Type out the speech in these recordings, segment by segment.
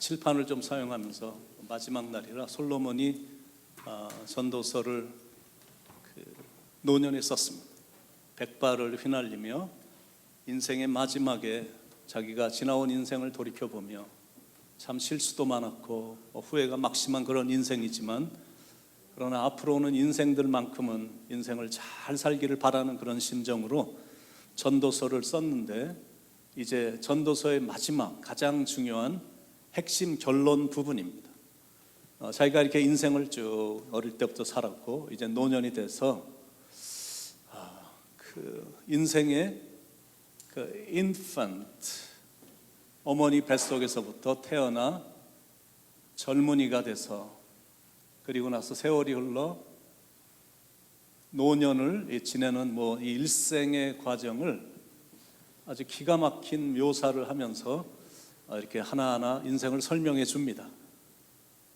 칠판을 좀 사용하면서 마지막 날이라 솔로몬이 전도서를 노년에 썼습니다. 백발을 휘날리며 인생의 마지막에 자기가 지나온 인생을 돌이켜보며 참 실수도 많았고 후회가 막심한 그런 인생이지만, 그러나 앞으로 오는 인생들만큼은 인생을 잘 살기를 바라는 그런 심정으로 전도서를 썼는데, 이제 전도서의 마지막 가장 중요한 핵심 결론 부분입니다. 자기가 이렇게 인생을 쭉 어릴 때부터 살았고 이제 노년이 돼서 그 인생의 그 infant, 어머니 뱃속에서부터 태어나 젊은이가 돼서, 그리고 나서 세월이 흘러 노년을 지내는 이 일생의 과정을 아주 기가 막힌 묘사를 하면서 이렇게 하나하나 인생을 설명해 줍니다.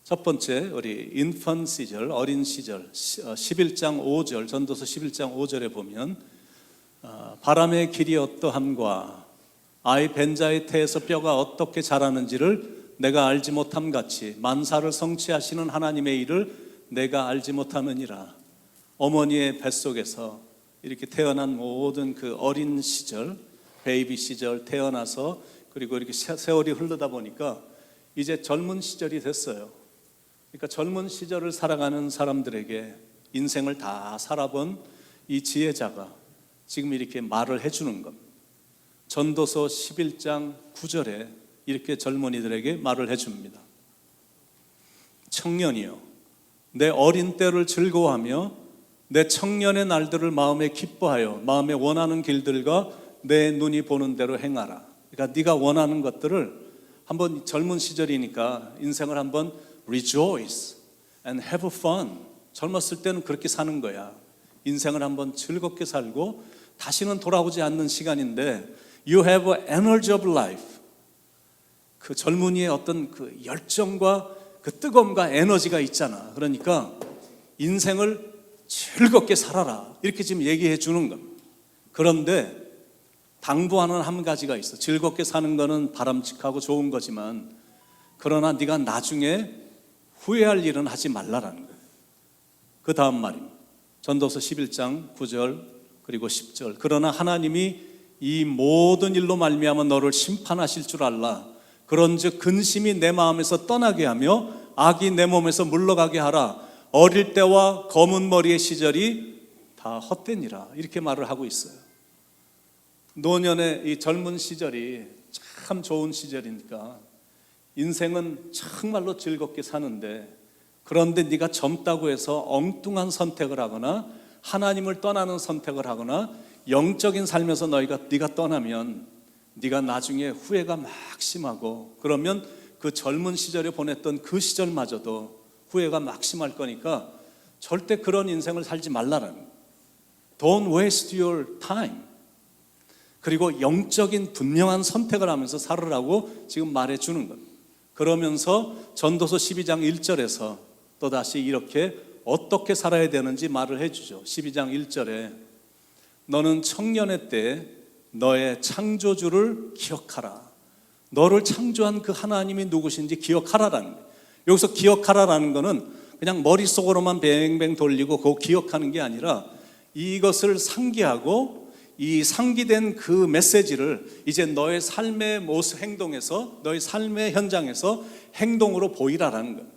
첫 번째, 우리 인펀 시절, 어린 시절 11장 5절, 전도서 11장 5절에 보면 바람의 길이 어떠함과 아이 벤자의 태에서 뼈가 어떻게 자라는지를 내가 알지 못함 같이 만사를 성취하시는 하나님의 일을 내가 알지 못하느니라. 어머니의 뱃속에서 이렇게 태어난 모든 그 어린 시절, 베이비 시절 태어나서 그리고 이렇게 세월이 흐르다 보니까 이제 젊은 시절이 됐어요. 그러니까 젊은 시절을 살아가는 사람들에게 인생을 다 살아본 이 지혜자가 지금 이렇게 말을 해주는 겁니다. 전도서 11장 9절에 이렇게 젊은이들에게 말을 해줍니다. 청년이여, 내 어린 때를 즐거워하며 내 청년의 날들을 마음에 기뻐하여 마음에 원하는 길들과 내 눈이 보는 대로 행하라. 그러니까 네가 원하는 것들을 한번, 젊은 시절이니까 인생을 한번 rejoice and have fun. 젊었을 때는 그렇게 사는 거야. 인생을 한번 즐겁게 살고 다시는 돌아오지 않는 시간인데 You have energy of life. 그 젊은이의 어떤 그 열정과 그 뜨거움과 에너지가 있잖아. 그러니까 인생을 즐겁게 살아라, 이렇게 지금 얘기해 주는 겁니다. 그런데 당부하는 한 가지가 있어. 즐겁게 사는 거는 바람직하고 좋은 거지만, 그러나 네가 나중에 후회할 일은 하지 말라라는 거예요. 그 다음 말입니다. 전도서 11장 9절 그리고 10절. 그러나 하나님이 이 모든 일로 말미암아 너를 심판하실 줄 알라. 그런즉 근심이 내 마음에서 떠나게 하며 악이 내 몸에서 물러가게 하라. 어릴 때와 검은 머리의 시절이 다 헛되니라. 이렇게 말을 하고 있어요. 노년의 이 젊은 시절이 참 좋은 시절이니까 인생은 정말로 즐겁게 사는데, 그런데 네가 젊다고 해서 엉뚱한 선택을 하거나 하나님을 떠나는 선택을 하거나 영적인 삶에서 네가 떠나면 네가 나중에 후회가 막심하고, 그러면 그 젊은 시절에 보냈던 그 시절마저도 후회가 막심할 거니까 절대 그런 인생을 살지 말라는 거예요. Don't waste your time. 그리고 영적인 분명한 선택을 하면서 살으라고 지금 말해주는 겁니다. 그러면서 전도서 12장 1절에서 또다시 이렇게 어떻게 살아야 되는지 말을 해주죠. 12장 1절에 너는 청년의 때 너의 창조주를 기억하라. 너를 창조한 그 하나님이 누구신지 기억하라라는 거예요. 여기서 기억하라라는 거는 그냥 머릿속으로만 뱅뱅 돌리고 그거 기억하는 게 아니라, 이것을 상기하고 이 상기된 그 메시지를 이제 너의 삶의 모습, 행동에서, 너의 삶의 현장에서 행동으로 보이라라는 거예요.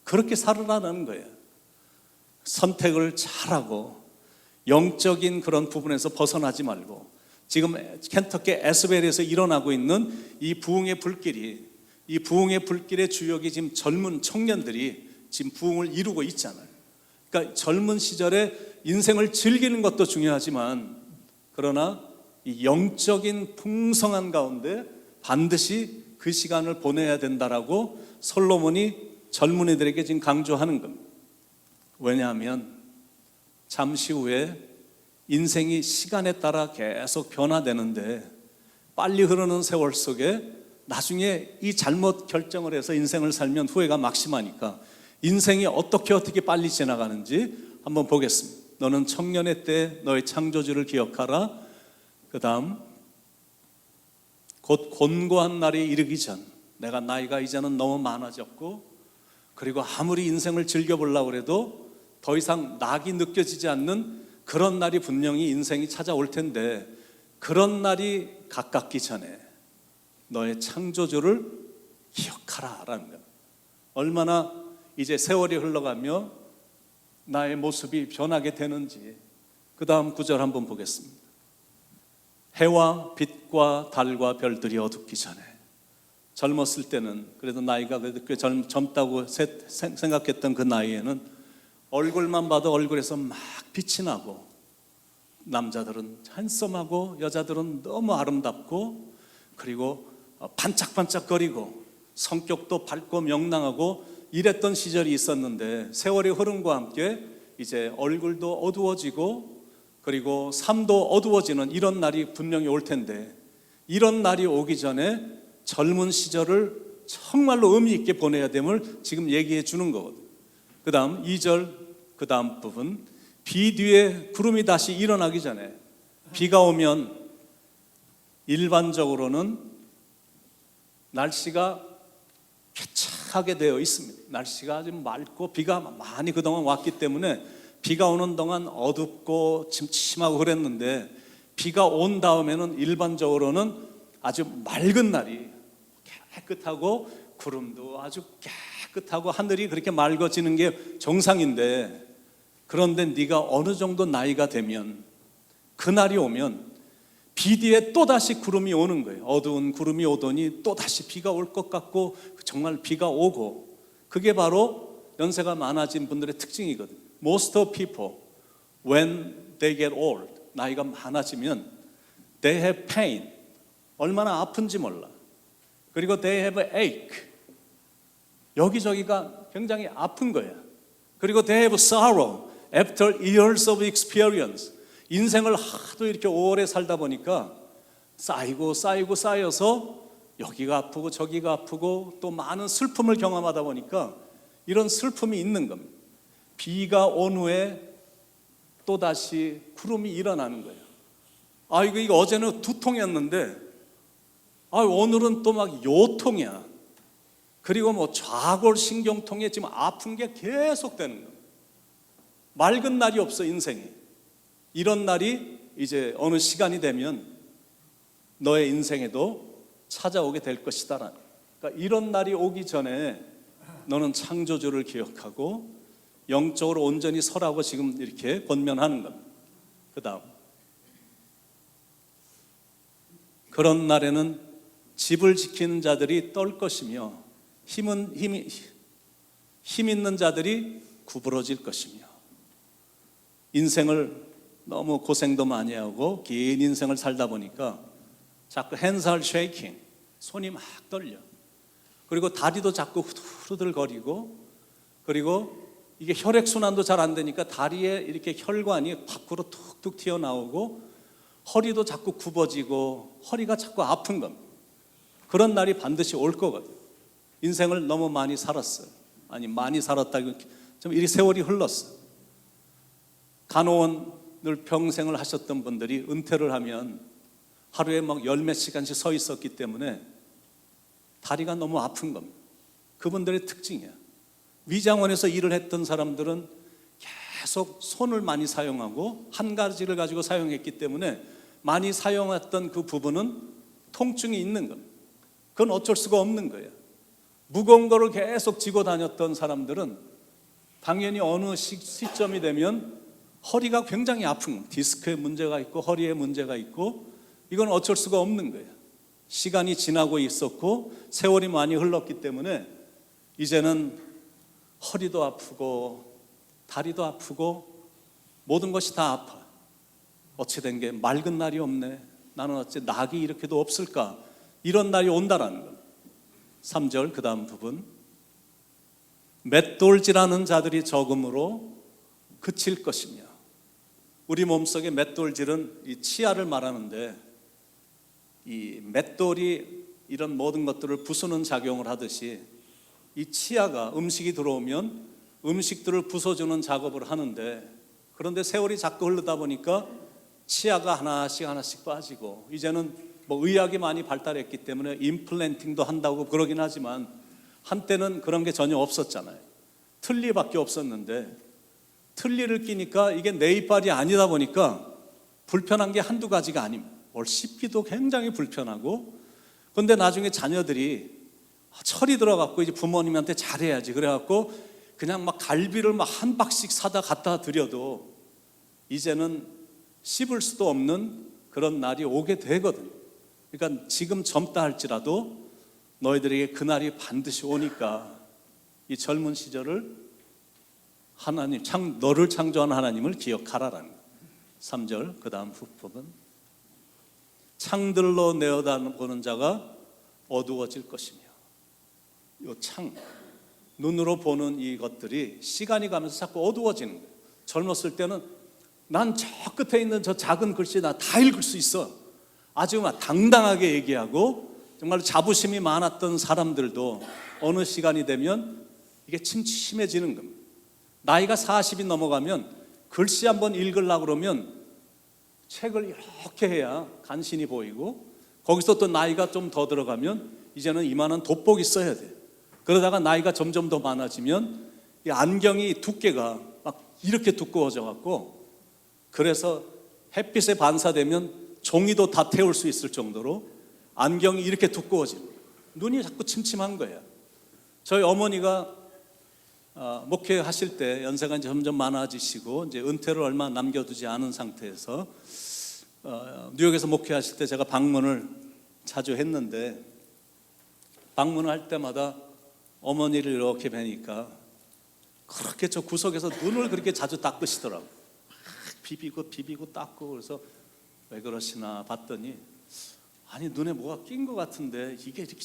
그렇게 살으라는 거예요. 선택을 잘하고 영적인 그런 부분에서 벗어나지 말고, 지금 켄터키 에스벨에서 일어나고 있는 이 부흥의 불길이, 이 부흥의 불길의 주역이 지금 젊은 청년들이 지금 부흥을 이루고 있잖아요. 그러니까 젊은 시절에 인생을 즐기는 것도 중요하지만, 그러나 이 영적인 풍성한 가운데 반드시 그 시간을 보내야 된다라고 솔로몬이 젊은이들에게 지금 강조하는 겁니다. 왜냐하면 잠시 후에 인생이 시간에 따라 계속 변화되는데, 빨리 흐르는 세월 속에 나중에 이 잘못 결정을 해서 인생을 살면 후회가 막심하니까 인생이 어떻게 빨리 지나가는지 한번 보겠습니다. 너는 청년의 때 너의 창조주를 기억하라. 그 다음, 곧 곤고한 날이 이르기 전, 내가 나이가 이제는 너무 많아졌고, 그리고 아무리 인생을 즐겨보려고 해도 더 이상 낙이 느껴지지 않는 그런 날이 분명히 인생이 찾아올 텐데, 그런 날이 가깝기 전에 너의 창조주를 기억하라라는 거예요. 얼마나 이제 세월이 흘러가며 나의 모습이 변하게 되는지. 그 다음 구절 한번 보겠습니다. 해와 빛과 달과 별들이 어둡기 전에. 젊었을 때는, 그래도 나이가 꽤 젊다고 생각했던 그 나이에는 얼굴만 봐도 얼굴에서 막 빛이 나고, 남자들은 핸섬하고 여자들은 너무 아름답고, 그리고 반짝반짝거리고 성격도 밝고 명랑하고 이랬던 시절이 있었는데, 세월이 흐름과 함께 이제 얼굴도 어두워지고, 그리고 삶도 어두워지는 이런 날이 분명히 올 텐데, 이런 날이 오기 전에 젊은 시절을 정말로 의미 있게 보내야 됨을 지금 얘기해 주는 거거든요. 그 다음 2절 그 다음 부분, 비 뒤에 구름이 다시 일어나기 전에. 비가 오면 일반적으로는 날씨가 쾌착하게 되어 있습니다. 날씨가 아주 맑고 비가 많이 그동안 왔기 때문에 비가 오는 동안 어둡고 침침하고 그랬는데, 비가 온 다음에는 일반적으로는 아주 맑은 날이, 깨끗하고 구름도 아주 깨끗하고 하늘이 그렇게 맑아지는 게 정상인데, 그런데 네가 어느 정도 나이가 되면, 그날이 오면 비 뒤에 또다시 구름이 오는 거예요. 어두운 구름이 오더니 또다시 비가 올 것 같고, 정말 비가 오고. 그게 바로 연세가 많아진 분들의 특징이거든요. Most of people, when they get old, 나이가 많아지면 they have pain, 얼마나 아픈지 몰라. 그리고 they have ache, 여기저기가 굉장히 아픈 거야. 그리고 they have sorrow, after years of experience, 인생을 하도 이렇게 오래 살다 보니까 쌓이고 쌓여서 여기가 아프고 저기가 아프고 또 많은 슬픔을 경험하다 보니까 이런 슬픔이 있는 겁니다. 비가 온 후에 또다시 구름이 일어나는 거예요. 이거 어제는 두통이었는데 오늘은 또 막 요통이야. 그리고 뭐 좌골신경통에 지금 아픈 게 계속 되는 거예요. 맑은 날이 없어, 인생에. 이런 날이 이제 어느 시간이 되면 너의 인생에도 찾아오게 될 것이다. 그러니까 이런 날이 오기 전에 너는 창조주를 기억하고 영적으로 온전히 서라고 지금 이렇게 권면하는 겁니다. 그 다음, 그런 날에는 집을 지키는 자들이 떨 것이며 힘 있는 자들이 구부러질 것이며. 인생을 너무 고생도 많이 하고 긴 인생을 살다 보니까 자꾸 hands are shaking, 손이 막 떨려. 그리고 다리도 자꾸 후들거리고, 그리고 이게 혈액순환도 잘 안 되니까 다리에 이렇게 혈관이 밖으로 툭툭 튀어나오고, 허리도 자꾸 굽어지고 허리가 자꾸 아픈 겁니다. 그런 날이 반드시 올 거거든요. 인생을 너무 많이 살았어요. 아니, 많이 살았다고 좀 이리 세월이 흘렀어요. 간호원을 평생을 하셨던 분들이 은퇴를 하면 하루에 막 열 몇 시간씩 서 있었기 때문에 다리가 너무 아픈 겁니다. 그분들의 특징이야. 위장원에서 일을 했던 사람들은 계속 손을 많이 사용하고 한 가지를 가지고 사용했기 때문에 많이 사용했던 그 부분은 통증이 있는 겁니다. 그건 어쩔 수가 없는 거예요. 무거운 거를 계속 쥐고 다녔던 사람들은 당연히 어느 시점이 되면 허리가 굉장히 아픈 겁니다. 디스크에 문제가 있고 허리에 문제가 있고, 이건 어쩔 수가 없는 거예요. 시간이 지나고 있었고 세월이 많이 흘렀기 때문에 이제는 허리도 아프고 다리도 아프고 모든 것이 다 아파. 어찌 된 게 맑은 날이 없네. 나는 어째 낙이 이렇게도 없을까? 이런 날이 온다라는 겁니다. 3절 그 다음 부분, 맷돌질하는 자들이 적음으로 그칠 것이며. 우리 몸속에 맷돌질은 이 치아를 말하는데, 이 맷돌이 이런 모든 것들을 부수는 작용을 하듯이 이 치아가 음식이 들어오면 음식들을 부숴주는 작업을 하는데, 그런데 세월이 자꾸 흐르다 보니까 치아가 하나씩 빠지고 이제는 뭐 의학이 많이 발달했기 때문에 임플란팅도 한다고 그러긴 하지만 한때는 그런 게 전혀 없었잖아요. 틀니밖에 없었는데 틀니를 끼니까 이게 내 이빨이 아니다 보니까 불편한 게 한두 가지가 아닙니다. 뭘 씹기도 굉장히 불편하고, 그런데 나중에 자녀들이 철이 들어갖고 이제 부모님한테 잘해야지 그래갖고 그냥 막 갈비를 막 한 박씩 사다 갖다 드려도 이제는 씹을 수도 없는 그런 날이 오게 되거든요. 그러니까 지금 젊다 할지라도 너희들에게 그날이 반드시 오니까 이 젊은 시절을 하나님, 너를 창조한 하나님을 기억하라라는 거예요. 3절 그 다음 후법은 창들로 내어다보는 자가 어두워질 것이며, 이 창, 눈으로 보는 이것들이 시간이 가면서 자꾸 어두워지는 거예요. 젊었을 때는 난 저 끝에 있는 저 작은 글씨 나 다 읽을 수 있어, 아주 막 당당하게 얘기하고 정말 자부심이 많았던 사람들도 어느 시간이 되면 이게 침침해지는 겁니다. 나이가 40이 넘어가면 글씨 한번 읽으려고 그러면 책을 이렇게 해야 간신히 보이고, 거기서 또 나이가 좀 더 들어가면 이제는 이만한 돋보기 써야 돼요. 그러다가 나이가 점점 더 많아지면 이 안경이 두께가 막 이렇게 두꺼워져 갖고, 그래서 햇빛에 반사되면 종이도 다 태울 수 있을 정도로 안경이 이렇게 두꺼워지는 거예요. 눈이 자꾸 침침한 거예요. 저희 어머니가 목회하실 때 연세가 이제 점점 많아지시고 이제 은퇴를 얼마 남겨두지 않은 상태에서 뉴욕에서 목회하실 때 제가 방문을 자주 했는데, 방문을 할 때마다 어머니를 이렇게 뵈니까 그렇게 저 구석에서 눈을 그렇게 자주 닦으시더라고요. 비비고 닦고. 그래서 왜 그러시나 봤더니 아니 눈에 뭐가 낀 것 같은데 이게 이렇게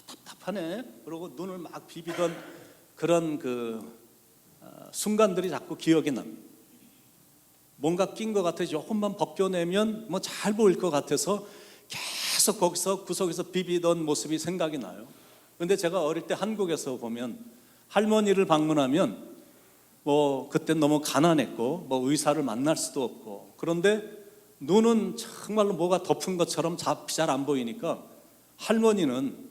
답답하네 그러고 눈을 막 비비던 그런 순간들이 자꾸 기억이 납니다. 뭔가 낀 것 같아서 조금만 벗겨내면 뭐 잘 보일 것 같아서 계속 거기서 구석에서 비비던 모습이 생각이 나요. 그런데 제가 어릴 때 한국에서 보면 할머니를 방문하면 뭐 그때 너무 가난했고 뭐 의사를 만날 수도 없고, 그런데 눈은 정말로 뭐가 덮은 것처럼 잘 안 보이니까 할머니는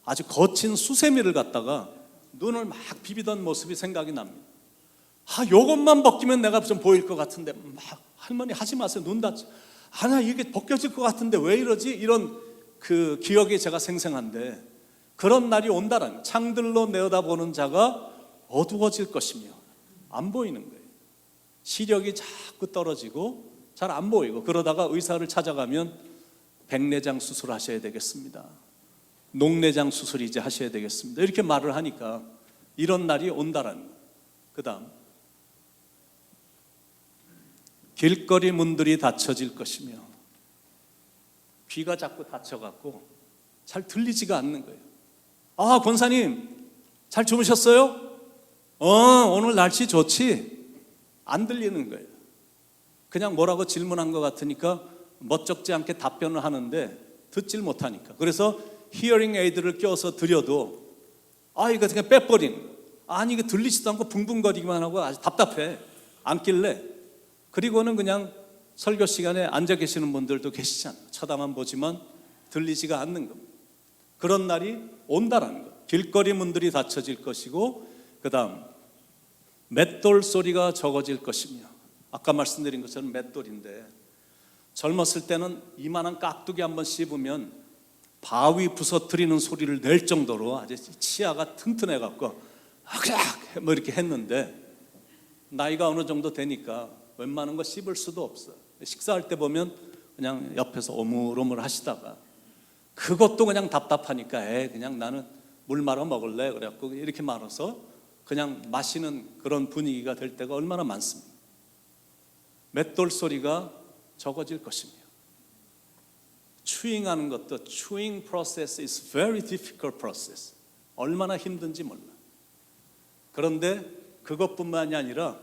아주 거친 수세미를 갖다가 눈을 막 비비던 모습이 생각이 납니다. 요것만 벗기면 내가 좀 보일 것 같은데 막 할머니 하지 마세요, 눈 다치. 나 이게 벗겨질 것 같은데 왜 이러지? 이런 그 기억이 제가 생생한데, 그런 날이 온다는, 창들로 내어다보는 자가 어두워질 것이며 안 보이는 거예요. 시력이 자꾸 떨어지고 잘 안 보이고, 그러다가 의사를 찾아가면 백내장 수술하셔야 되겠습니다, 녹내장 수술 이제 하셔야 되겠습니다, 이렇게 말을 하니까 이런 날이 온다라는 거예요. 그 다음 길거리 문들이 닫혀질 것이며, 귀가 자꾸 닫혀갖고 잘 들리지가 않는 거예요. 권사님 잘 주무셨어요? 오늘 날씨 좋지? 안 들리는 거예요. 그냥 뭐라고 질문한 것 같으니까 멋쩍지 않게 답변을 하는데 듣질 못하니까. 그래서 히어링 에이드를 껴서 드려도 이거 그냥 빼버리는 거예요. 아니 이게 들리지도 않고 붕붕거리기만 하고 아주 답답해, 안 낄래. 그리고는 그냥 설교 시간에 앉아 계시는 분들도 계시잖아요. 쳐다만 보지만 들리지가 않는 겁니다. 그런 날이 온다라는 것. 길거리 문들이 닫혀질 것이고, 그 다음 맷돌 소리가 적어질 것이며, 아까 말씀드린 것처럼 맷돌인데 젊었을 때는 이만한 깍두기 한번 씹으면 바위 부서뜨리는 소리를 낼 정도로 아주 치아가 튼튼해갖고 뭐 이렇게 했는데, 나이가 어느 정도 되니까 웬만한 거 씹을 수도 없어. 식사할 때 보면 그냥 옆에서 오물오물 하시다가 그것도 그냥 답답하니까 그냥 나는 물 말아 먹을래 그래갖고 이렇게 말아서 그냥 마시는 그런 분위기가 될 때가 얼마나 많습니다. 맷돌 소리가 적어질 것이며, 추잉하는 것도 chewing process is very difficult process. 얼마나 힘든지 몰라. 그런데 그것뿐만이 아니라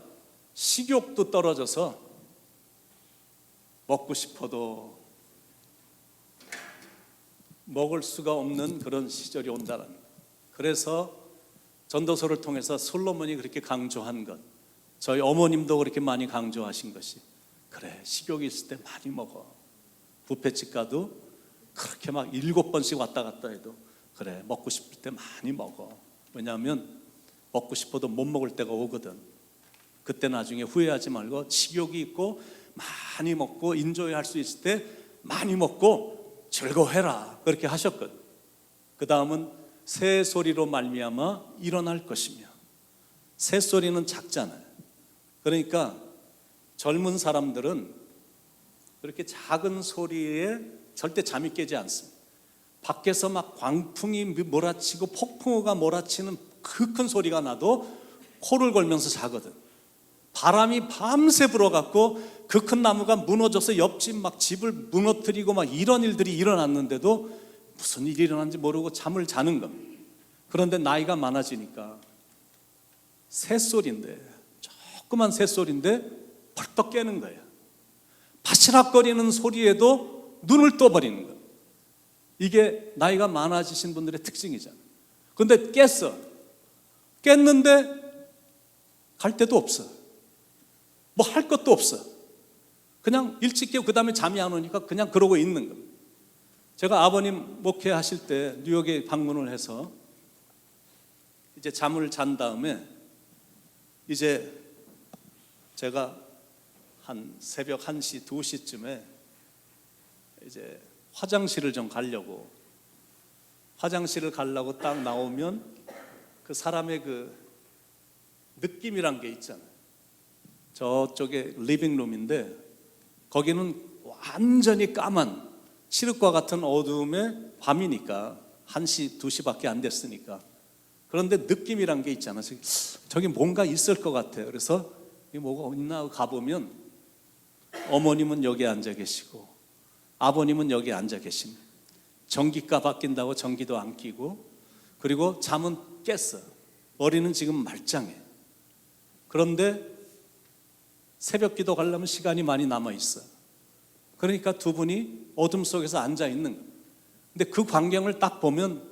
식욕도 떨어져서 먹고 싶어도 먹을 수가 없는 그런 시절이 온다는 거예요. 그래서 전도서를 통해서 솔로몬이 그렇게 강조한 것, 저희 어머님도 그렇게 많이 강조하신 것이 그래, 식욕이 있을 때 많이 먹어. 뷔페집 가도 그렇게 막 7번씩 왔다 갔다 해도 그래, 먹고 싶을 때 많이 먹어. 왜냐하면 먹고 싶어도 못 먹을 때가 오거든. 그때 나중에 후회하지 말고 식욕이 있고 많이 먹고 인조할 수 있을 때 많이 먹고 즐거워해라, 그렇게 하셨거든. 그 다음은 새 소리로 말미암아 일어날 것이며. 새 소리는 작잖아요. 그러니까 젊은 사람들은 그렇게 작은 소리에 절대 잠이 깨지 않습니다. 밖에서 막 광풍이 몰아치고 폭풍우가 몰아치는 그 큰 소리가 나도 코를 골면서 자거든. 바람이 밤새 불어갖고 그 큰 나무가 무너져서 옆집 막 집을 무너뜨리고 막 이런 일들이 일어났는데도 무슨 일이 일어났는지 모르고 잠을 자는 겁니다. 그런데 나이가 많아지니까 새소리인데, 조그만 새소리인데 벌떡 깨는 거예요. 바시락거리는 소리에도 눈을 떠버리는 거예요. 이게 나이가 많아지신 분들의 특징이잖아요. 그런데 깼는데 갈 데도 없어. 뭐 할 것도 없어. 그냥 일찍 깨고 그 다음에 잠이 안 오니까 그냥 그러고 있는 겁니다. 제가 아버님 목회하실 때 뉴욕에 방문을 해서 이제 잠을 잔 다음에 이제 제가 한 새벽 1시, 2시쯤에 이제 화장실을 좀 가려고, 화장실을 가려고 딱 나오면 그 사람의 그 느낌이란 게 있잖아요. 저쪽에 리빙룸인데 거기는 완전히 까만 칠흑과 같은 어두움의 밤이니까 1시, 2시밖에 안 됐으니까. 그런데 느낌이란 게 있잖아요. 저기 뭔가 있을 것 같아요. 그래서 이 뭐가 있나 하고 가보면 어머님은 여기 앉아 계시고 아버님은 여기 앉아 계십니다. 전기가 바뀐다고 전기도 안 끼고, 그리고 잠은 깼어. 머리는 지금 말짱해. 그런데 새벽 기도 가려면 시간이 많이 남아 있어. 그러니까 두 분이 어둠 속에서 앉아 있는 거예요. 근데 그 광경을 딱 보면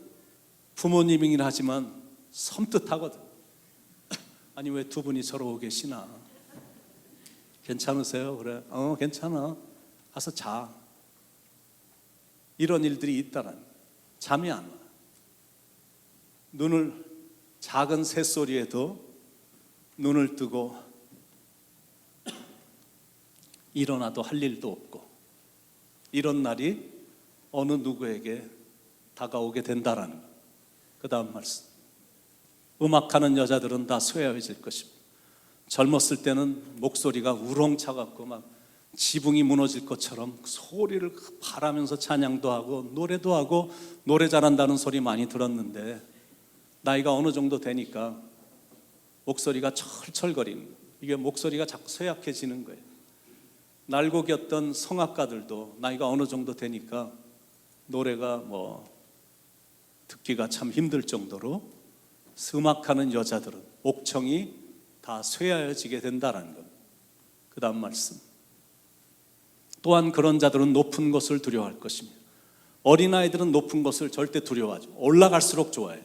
부모님이긴 하지만 섬뜩하거든. 아니 왜 두 분이 저러고 계시나? 괜찮으세요? 그래. 괜찮아. 가서 자. 이런 일들이 있다라는 거예요. 잠이 안 와. 눈을, 작은 새소리에도 눈을 뜨고 일어나도 할 일도 없고, 이런 날이 어느 누구에게 다가오게 된다라는 거예요. 그 다음 말씀. 음악하는 여자들은 다 쇠해질 것입니다. 젊었을 때는 목소리가 우렁차갖고 막 지붕이 무너질 것처럼 소리를 바라면서 찬양도 하고 노래도 하고 노래 잘한다는 소리 많이 들었는데, 나이가 어느 정도 되니까 목소리가 철철거리는 거예요. 이게 목소리가 자꾸 쇠약해지는 거예요. 날고겼던 성악가들도 나이가 어느 정도 되니까 노래가 듣기가 참 힘들 정도로, 음악하는 여자들은 목청이 다 쇠하여지게 된다는 것. 그 다음 말씀. 또한 그런 자들은 높은 것을 두려워할 것입니다. 어린아이들은 높은 것을 절대 두려워하죠. 올라갈수록 좋아해요.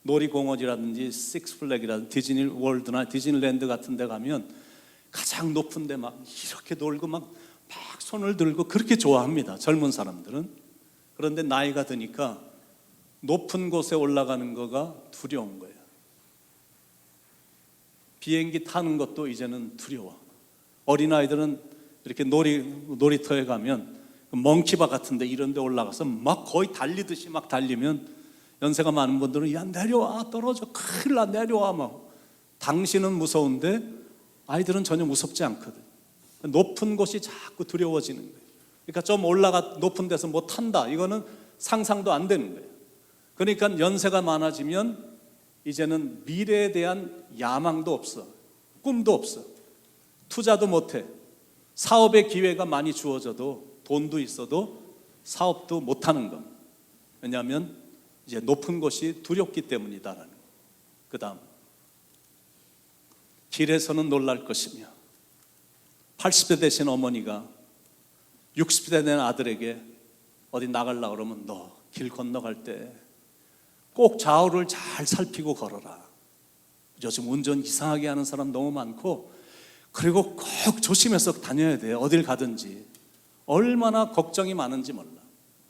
놀이공원이라든지 식스플래그라든지 디즈니 월드나 디즈니랜드 같은 데 가면 가장 높은 데 막 이렇게 놀고 막 손을 들고 그렇게 좋아합니다, 젊은 사람들은. 그런데 나이가 드니까 높은 곳에 올라가는 거가 두려운 거예요. 비행기 타는 것도 이제는 두려워. 어린아이들은 이렇게 놀이터에 가면 멍키바 같은 데 이런 데 올라가서 막 거의 달리듯이 막 달리면 연세가 많은 분들은 야 내려와, 떨어져, 큰일 나, 내려와. 막 당신은 무서운데 아이들은 전혀 무섭지 않거든. 높은 곳이 자꾸 두려워지는 거예요. 그러니까 좀 높은 데서 뭐 탄다, 이거는 상상도 안 되는 거예요. 그러니까 연세가 많아지면 이제는 미래에 대한 야망도 없어, 꿈도 없어, 투자도 못해. 사업의 기회가 많이 주어져도 돈도 있어도 사업도 못하는 것. 왜냐하면 이제 높은 곳이 두렵기 때문이다라는 거. 그 다음, 길에서는 놀랄 것이며. 80대 되신 어머니가 60대 된 아들에게 어디 나가려고 그러면 너 길 건너갈 때 꼭 좌우를 잘 살피고 걸어라. 요즘 운전 이상하게 하는 사람 너무 많고 그리고 꼭 조심해서 다녀야 돼. 어딜 가든지. 얼마나 걱정이 많은지 몰라.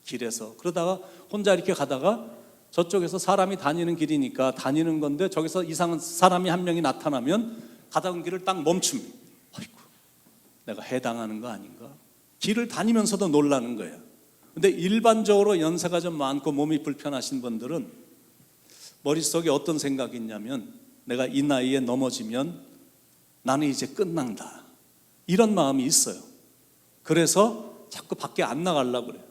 길에서. 그러다가 혼자 이렇게 가다가 저쪽에서 사람이 다니는 길이니까 다니는 건데 저기서 이상한 사람이 한 명이 나타나면 가다간 길을 딱 멈춥니다. 아이고, 내가 해당하는 거 아닌가? 길을 다니면서도 놀라는 거예요. 근데 일반적으로 연세가 좀 많고 몸이 불편하신 분들은 머릿속에 어떤 생각이 있냐면 내가 이 나이에 넘어지면 나는 이제 끝난다. 이런 마음이 있어요. 그래서 자꾸 밖에 안 나가려고 그래요.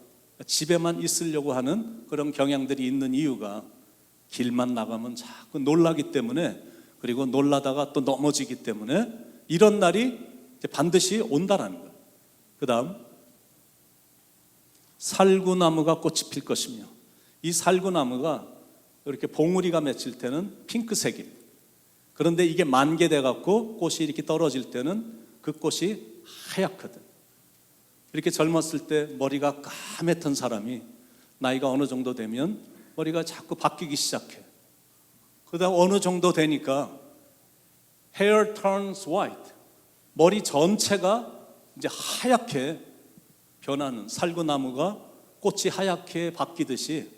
집에만 있으려고 하는 그런 경향들이 있는 이유가 길만 나가면 자꾸 놀라기 때문에, 그리고 놀라다가 또 넘어지기 때문에 이런 날이 반드시 온다라는 거예요. 그 다음, 살구나무가 꽃이 필 것이며, 이 살구나무가 이렇게 봉우리가 맺힐 때는 핑크색입니다. 그런데 이게 만개돼 갖고 꽃이 이렇게 떨어질 때는 그 꽃이 하얗거든. 이렇게 젊었을 때 머리가 까맸던 사람이 나이가 어느 정도 되면 머리가 자꾸 바뀌기 시작해. 그다음 어느 정도 되니까 hair turns white, 머리 전체가 이제 하얗게 변하는, 살구나무가 꽃이 하얗게 바뀌듯이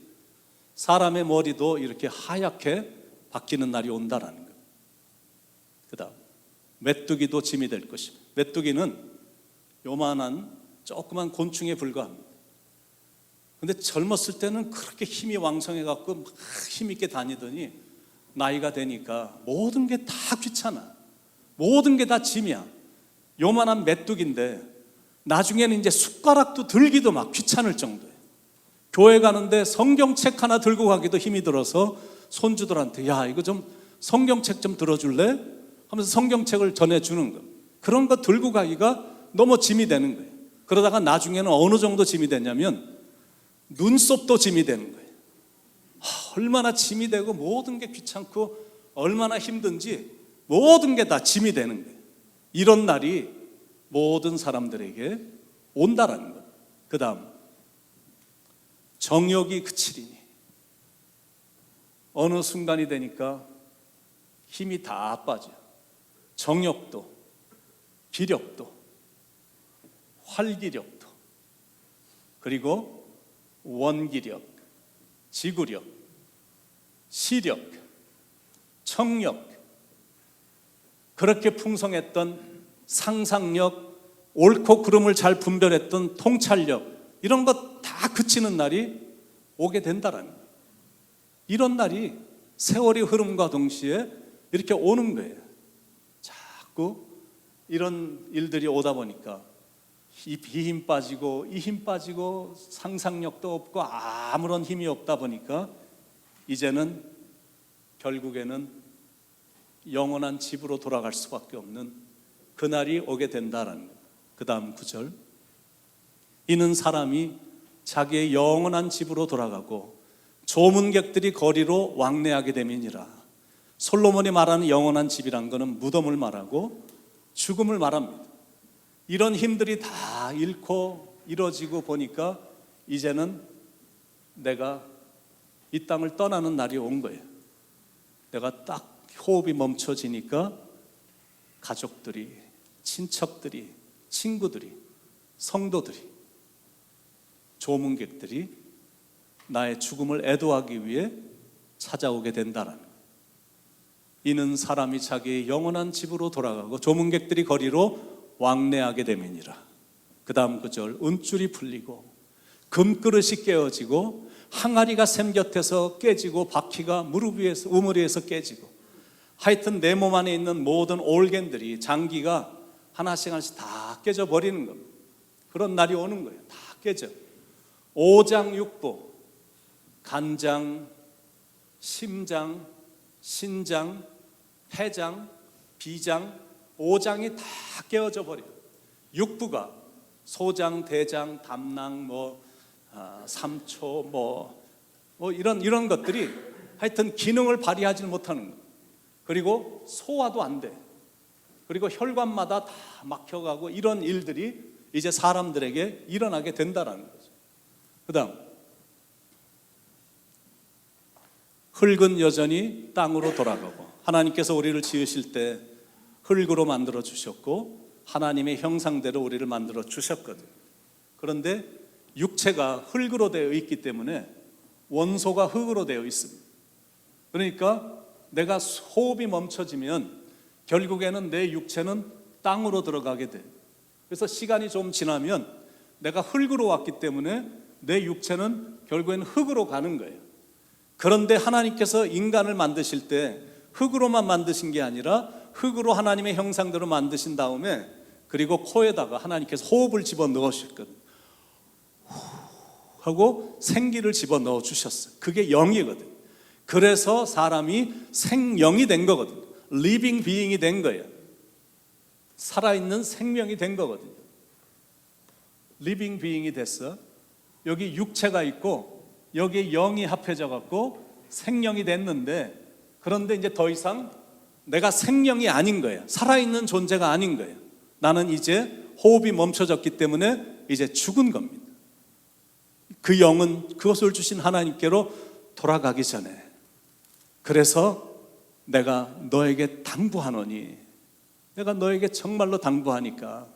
사람의 머리도 이렇게 하얗게 바뀌는 날이 온다라는 거예요. 그다음, 메뚜기도 짐이 될 것입니다. 메뚜기는 요만한 조그만 곤충에 불과합니다. 근데 젊었을 때는 그렇게 힘이 왕성해갖고 막 힘있게 다니더니 나이가 되니까 모든 게 다 귀찮아. 모든 게 다 짐이야. 요만한 메뚜기인데 나중에는 이제 숟가락도 들기도 막 귀찮을 정도예요. 교회 가는데 성경책 하나 들고 가기도 힘이 들어서 손주들한테 야, 이거 좀 성경책 좀 들어줄래? 하면서 성경책을 전해주는 거. 그런 거 들고 가기가 너무 짐이 되는 거예요. 그러다가 나중에는 어느 정도 짐이 되냐면 눈썹도 짐이 되는 거예요. 얼마나 짐이 되고 모든 게 귀찮고 얼마나 힘든지 모든 게 다 짐이 되는 거예요. 이런 날이 모든 사람들에게 온다라는 거예요. 그 다음, 정욕이 그치리니, 어느 순간이 되니까 힘이 다 빠져요. 정욕도, 기력도, 활기력도, 그리고 원기력, 지구력, 시력, 청력, 그렇게 풍성했던 상상력, 옳고 그름을 잘 분별했던 통찰력, 이런 것 다 그치는 날이 오게 된다라는 거예요. 이런 날이 세월이 흐름과 동시에 이렇게 오는 거예요. 자꾸 이런 일들이 오다 보니까 이 힘 빠지고 이 힘 빠지고 상상력도 없고 아무런 힘이 없다 보니까 이제는 결국에는 영원한 집으로 돌아갈 수밖에 없는 그날이 오게 된다라는 거예요. 그 다음 구절, 이는 사람이 자기의 영원한 집으로 돌아가고 조문객들이 거리로 왕래하게 됨이니라. 솔로몬이 말하는 영원한 집이란 것은 무덤을 말하고 죽음을 말합니다. 이런 힘들이 다 잃고 이뤄지고 보니까 이제는 내가 이 땅을 떠나는 날이 온 거예요. 내가 딱 호흡이 멈춰지니까 가족들이, 친척들이, 친구들이, 성도들이, 조문객들이 나의 죽음을 애도하기 위해 찾아오게 된다라는 거예요. 이는 사람이 자기의 영원한 집으로 돌아가고 조문객들이 거리로 왕래하게 됨이니라. 그 다음 구절, 은줄이 풀리고 금그릇이 깨어지고 항아리가 샘 곁에서 깨지고 바퀴가 무릎 위에서, 우물이에서 깨지고, 하여튼 내 몸 안에 있는 모든 올겐들이, 장기가 하나씩 하나씩 다 깨져버리는 겁니다. 그런 날이 오는 거예요. 다 깨져. 오장육부, 간장, 심장, 신장, 폐장, 비장, 오장이 다 깨어져 버려요. 육부가 소장, 대장, 담낭, 삼초, 이런 것들이 하여튼 기능을 발휘하지 못하는 거예요. 그리고 소화도 안 돼. 그리고 혈관마다 다 막혀가고 이런 일들이 이제 사람들에게 일어나게 된다라는 거죠. 그 다음, 흙은 여전히 땅으로 돌아가고, 하나님께서 우리를 지으실 때 흙으로 만들어 주셨고 하나님의 형상대로 우리를 만들어 주셨거든요. 그런데 육체가 흙으로 되어 있기 때문에 원소가 흙으로 되어 있습니다. 그러니까 내가 호흡이 멈춰지면 결국에는 내 육체는 땅으로 들어가게 돼요. 그래서 시간이 좀 지나면 내가 흙으로 왔기 때문에 내 육체는 결국에는 흙으로 가는 거예요. 그런데 하나님께서 인간을 만드실 때 흙으로만 만드신 게 아니라 흙으로 하나님의 형상대로 만드신 다음에 그리고 코에다가 하나님께서 호흡을 집어넣으셨거든요. 하고 생기를 집어넣어 주셨어요. 그게 영이거든요. 그래서 사람이 생영이 된 거거든요. 리빙 비잉이 된 거예요. 살아있는 생명이 된 거거든요. 리빙 비잉이 됐어. 여기 육체가 있고 여기 영이 합해져 갖고 생명이 됐는데, 그런데 이제 더 이상 내가 생명이 아닌 거예요. 살아있는 존재가 아닌 거예요. 나는 이제 호흡이 멈춰졌기 때문에 이제 죽은 겁니다. 그 영은 그것을 주신 하나님께로 돌아가기 전에, 그래서 내가 너에게 당부하노니, 내가 너에게 정말로 당부하니까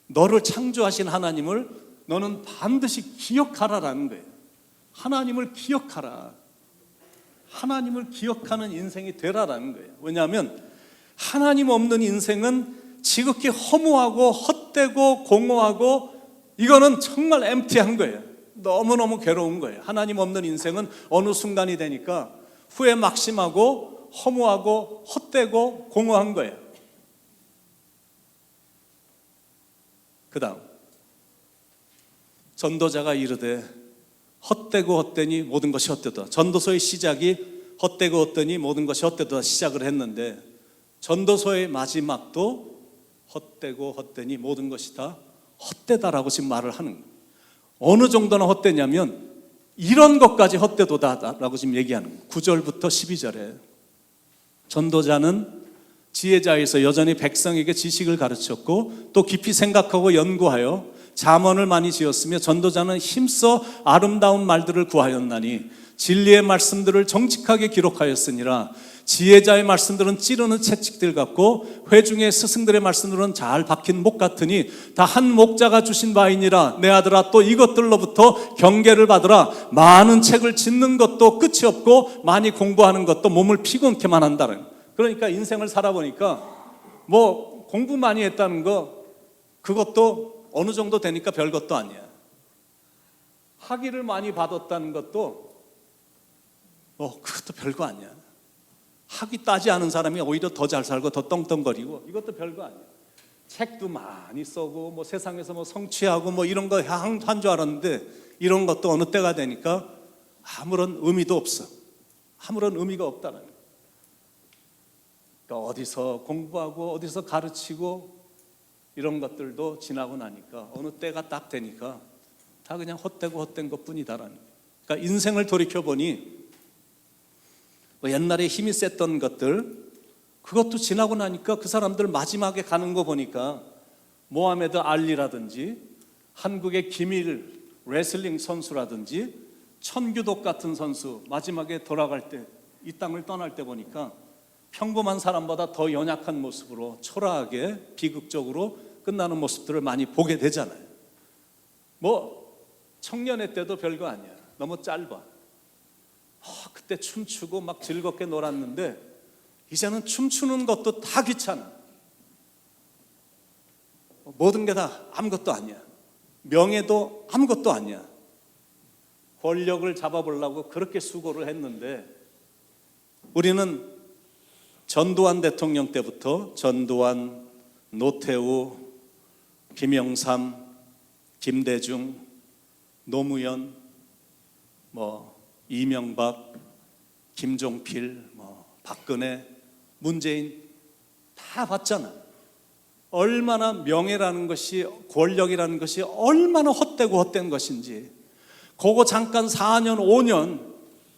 너를 창조하신 하나님을 너는 반드시 기억하라라는 거예요. 하나님을 기억하라. 하나님을 기억하는 인생이 되라라는 거예요. 왜냐하면 하나님 없는 인생은 지극히 허무하고 헛되고 공허하고 이거는 정말 엠티한 거예요. 너무너무 괴로운 거예요. 하나님 없는 인생은 어느 순간이 되니까 후회 막심하고 허무하고 헛되고 공허한 거예요. 그 다음 전도자가 이르되 헛되고 헛되니 모든 것이 헛되도다. 전도서의 시작이 헛되고 헛되니 모든 것이 헛되도다 시작을 했는데 전도서의 마지막도 헛되고 헛되니 모든 것이 다 헛되다라고 지금 말을 하는 거예요. 어느 정도나 헛되냐면 이런 것까지 헛되도다라고 지금 얘기하는 거예요. 9절부터 12절에 전도자는 지혜자에서 여전히 백성에게 지식을 가르쳤고 또 깊이 생각하고 연구하여 잠언을 많이 지었으며 전도자는 힘써 아름다운 말들을 구하였나니 진리의 말씀들을 정직하게 기록하였으니라. 지혜자의 말씀들은 찌르는 채찍들 같고 회중의 스승들의 말씀들은 잘 박힌 목 같으니 다 한 목자가 주신 바이니라. 내 아들아, 또 이것들로부터 경계를 받으라. 많은 책을 짓는 것도 끝이 없고 많이 공부하는 것도 몸을 피곤케만 한다는. 그러니까 인생을 살아보니까 뭐 공부 많이 했다는 거 그것도 어느 정도 되니까 별것도 아니야. 학위를 많이 받았다는 것도 그것도 별거 아니야. 학위 따지 않은 사람이 오히려 더 잘 살고 더 떵떵거리고 이것도 별거 아니야. 책도 많이 써고 뭐 세상에서 뭐 성취하고 뭐 이런 거 한 줄 알았는데 이런 것도 어느 때가 되니까 아무런 의미도 없어. 아무런 의미가 없다는 거야. 그러니까 어디서 공부하고 어디서 가르치고 이런 것들도 지나고 나니까 어느 때가 딱 되니까 다 그냥 헛되고 헛된 것뿐이다라는 거예요. 그러니까 인생을 돌이켜보니 옛날에 힘이 셌던 것들 그것도 지나고 나니까 그 사람들 마지막에 가는 거 보니까 모하메드 알리라든지 한국의 김일 레슬링 선수라든지 천규독 같은 선수 마지막에 돌아갈 때 이 땅을 떠날 때 보니까 평범한 사람보다 더 연약한 모습으로 초라하게 비극적으로 끝나는 모습들을 많이 보게 되잖아요. 뭐 청년의 때도 별거 아니야. 너무 짧아. 그때 춤추고 막 즐겁게 놀았는데 이제는 춤추는 것도 다 귀찮아. 모든 게 다 아무것도 아니야. 명예도 아무것도 아니야. 권력을 잡아보려고 그렇게 수고를 했는데 우리는 전두환 대통령 때부터 전두환, 노태우, 김영삼, 김대중, 노무현, 이명박, 김종필, 박근혜, 문재인 다 봤잖아. 얼마나 명예라는 것이, 권력이라는 것이 얼마나 헛되고 헛된 것인지. 그거 잠깐 4년, 5년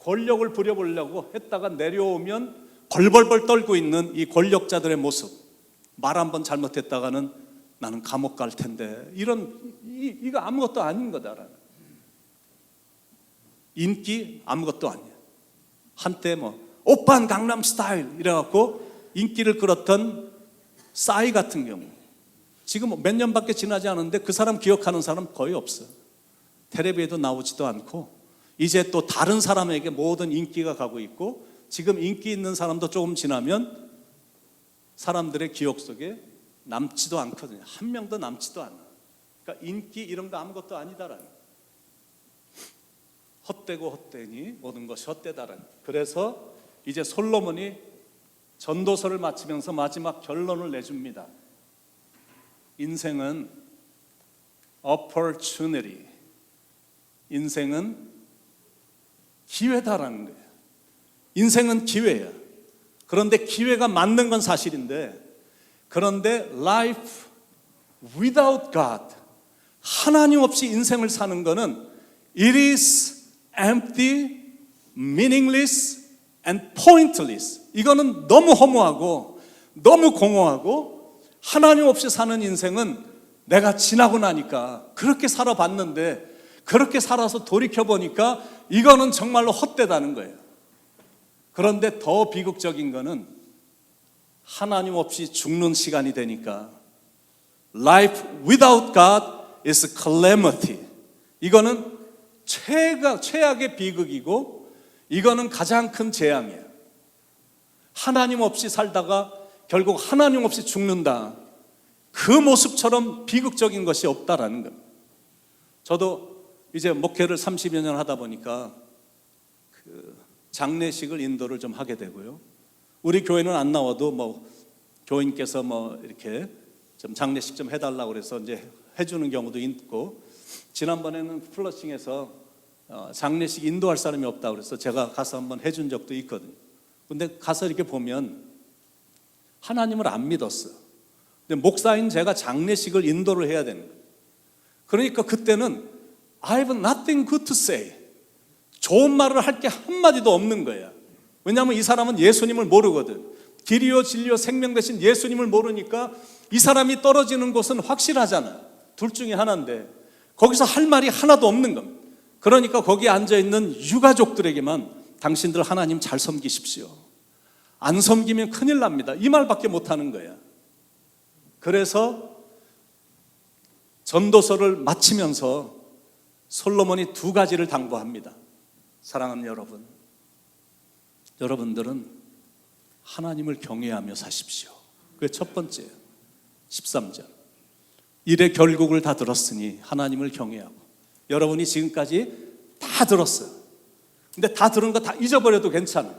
권력을 부려보려고 했다가 내려오면 벌벌벌 떨고 있는 이 권력자들의 모습. 말 한 번 잘못했다가는 나는 감옥 갈 텐데. 이거 아무것도 아닌 거다라는. 인기 아무것도 아니야. 한때 오빤 강남 스타일 이래갖고 인기를 끌었던 싸이 같은 경우 지금 몇 년밖에 지나지 않았는데 그 사람 기억하는 사람 거의 없어요. 텔레비에도 나오지도 않고 이제 또 다른 사람에게 모든 인기가 가고 있고, 지금 인기 있는 사람도 조금 지나면 사람들의 기억 속에 남지도 않거든요. 한 명도 남지도 않아. 그러니까 인기 이런 거 아무것도 아니다라는, 헛되고 헛되니 모든 것이 헛되다라는. 그래서 이제 솔로몬이 전도서를 마치면서 마지막 결론을 내줍니다. 인생은 opportunity, 인생은 기회다라는 거예요. 인생은 기회야. 그런데 기회가 맞는 건 사실인데, 그런데 life without God, 하나님 없이 인생을 사는 거는 it is empty, meaningless and pointless. 이거는 너무 허무하고 너무 공허하고, 하나님 없이 사는 인생은 내가 지나고 나니까 그렇게 살아봤는데, 그렇게 살아서 돌이켜보니까 이거는 정말로 헛되다는 거예요. 그런데 더 비극적인 거는 하나님 없이 죽는 시간이 되니까 life without God is calamity. 이거는 최악의 비극이고, 이거는 가장 큰 재앙이에요. 하나님 없이 살다가 결국 하나님 없이 죽는다. 그 모습처럼 비극적인 것이 없다라는 겁니다. 저도 이제 목회를 30여 년 하다 보니까 그 장례식을 인도를 좀 하게 되고요. 우리 교회는 안 나와도 뭐 교인께서 뭐 이렇게 좀 장례식 좀 해달라고 그래서 이제 해주는 경우도 있고, 지난번에는 플러싱에서 장례식 인도할 사람이 없다고 그래서 제가 가서 한번 해준 적도 있거든요. 근데 가서 이렇게 보면 하나님을 안 믿었어요. 근데 목사인 제가 장례식을 인도를 해야 되는 거예요. 그러니까 그때는 I have nothing good to say. 좋은 말을 할 게 한마디도 없는 거야. 왜냐하면 이 사람은 예수님을 모르거든. 길이요 진리요 생명 되신 예수님을 모르니까 이 사람이 떨어지는 곳은 확실하잖아. 둘 중에 하나인데 거기서 할 말이 하나도 없는 겁니다. 그러니까 거기에 앉아있는 유가족들에게만 당신들 하나님 잘 섬기십시오. 안 섬기면 큰일 납니다. 이 말밖에 못하는 거야. 그래서 전도서를 마치면서 솔로몬이 두 가지를 당부합니다. 사랑하는 여러분, 여러분들은 하나님을 경외하며 사십시오. 그게 첫 번째예요. 13절. 일의 결국을 다 들었으니 하나님을 경외하고. 여러분이 지금까지 다 들었어요. 근데 다 들은 거 다 잊어버려도 괜찮아.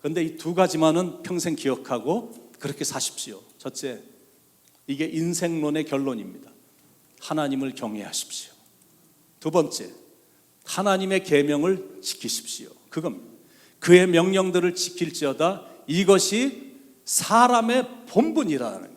그런데 이 두 가지만은 평생 기억하고 그렇게 사십시오. 첫째, 이게 인생론의 결론입니다. 하나님을 경외하십시오. 두 번째, 하나님의 계명을 지키십시오. 그겁니다. 그의 명령들을 지킬지어다. 이것이 사람의 본분이라는 거예요.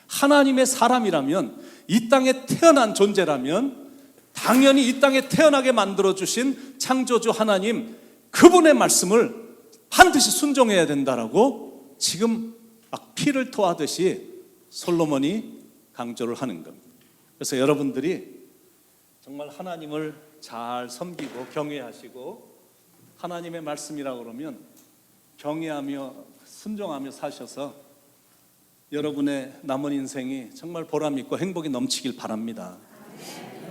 하나님의 사람이라면, 이 땅에 태어난 존재라면 당연히 이 땅에 태어나게 만들어주신 창조주 하나님, 그분의 말씀을 반드시 순종해야 된다라고 지금 막 피를 토하듯이 솔로몬이 강조를 하는 겁니다. 그래서 여러분들이 정말 하나님을 잘 섬기고 경외하시고, 하나님의 말씀이라고 그러면 경외하며 순종하며 사셔서 여러분의 남은 인생이 정말 보람 있고 행복이 넘치길 바랍니다.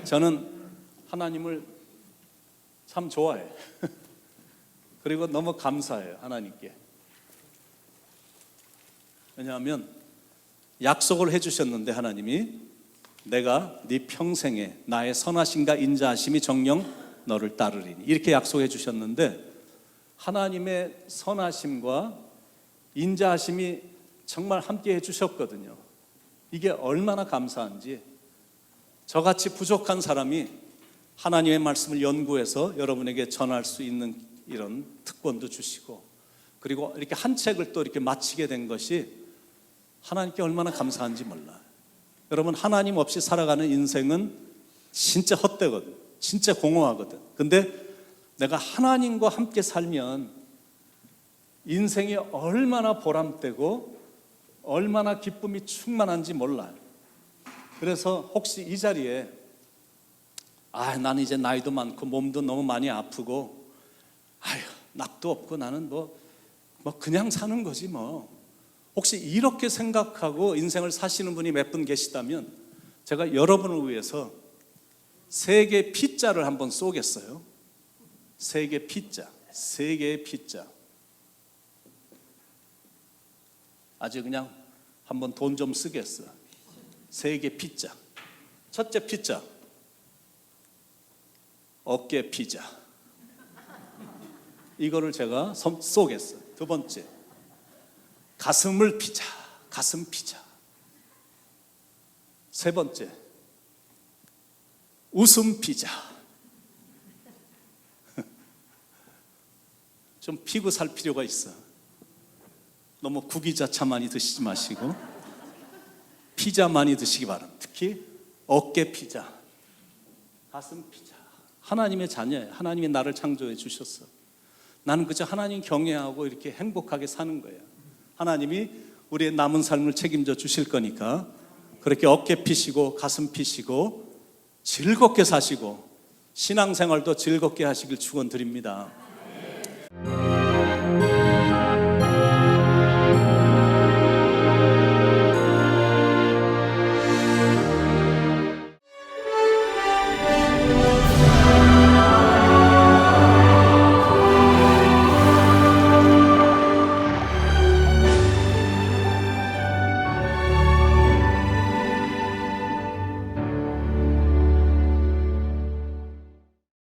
저는 하나님을 참 좋아해요. 그리고 너무 감사해요, 하나님께. 왜냐하면 약속을 해주셨는데, 하나님이 내가 네 평생에 나의 선하심과 인자하심이 정녕 너를 따르리니, 이렇게 약속해 주셨는데, 하나님의 선하심과 인자하심이 정말 함께 해주셨거든요. 이게 얼마나 감사한지. 저같이 부족한 사람이 하나님의 말씀을 연구해서 여러분에게 전할 수 있는 이런 특권도 주시고, 그리고 이렇게 한 책을 또 이렇게 마치게 된 것이 하나님께 얼마나 감사한지 몰라요. 여러분, 하나님 없이 살아가는 인생은 진짜 헛되거든. 진짜 공허하거든. 근데 내가 하나님과 함께 살면 인생이 얼마나 보람되고 얼마나 기쁨이 충만한지 몰라요. 그래서 혹시 이 자리에 나는 이제 나이도 많고 몸도 너무 많이 아프고 낙도 없고 나는 뭐 그냥 사는 거지 뭐 혹시 이렇게 생각하고 인생을 사시는 분이 몇 분 계시다면 제가 여러분을 위해서 세계 피자를 한번 쏘겠어요. 세계 피자, 세계의 피자. 아주 그냥 한번 돈 좀 쓰겠어. 세계 피자. 첫째 피자, 어깨 피자. 이거를 제가 쏘겠어요. 두 번째, 가슴을 피자, 가슴 피자. 세 번째, 웃음 피자. 좀 피고 살 필요가 있어. 너무 구기자차 많이 드시지 마시고 피자 많이 드시기 바랍니다. 특히 어깨 피자, 가슴 피자. 하나님의 자녀예요. 하나님이 나를 창조해 주셨어. 나는 그저 하나님 경외하고 이렇게 행복하게 사는 거예요. 하나님이 우리의 남은 삶을 책임져 주실 거니까 그렇게 어깨 피시고 가슴 피시고 즐겁게 사시고 신앙생활도 즐겁게 하시길 축원드립니다.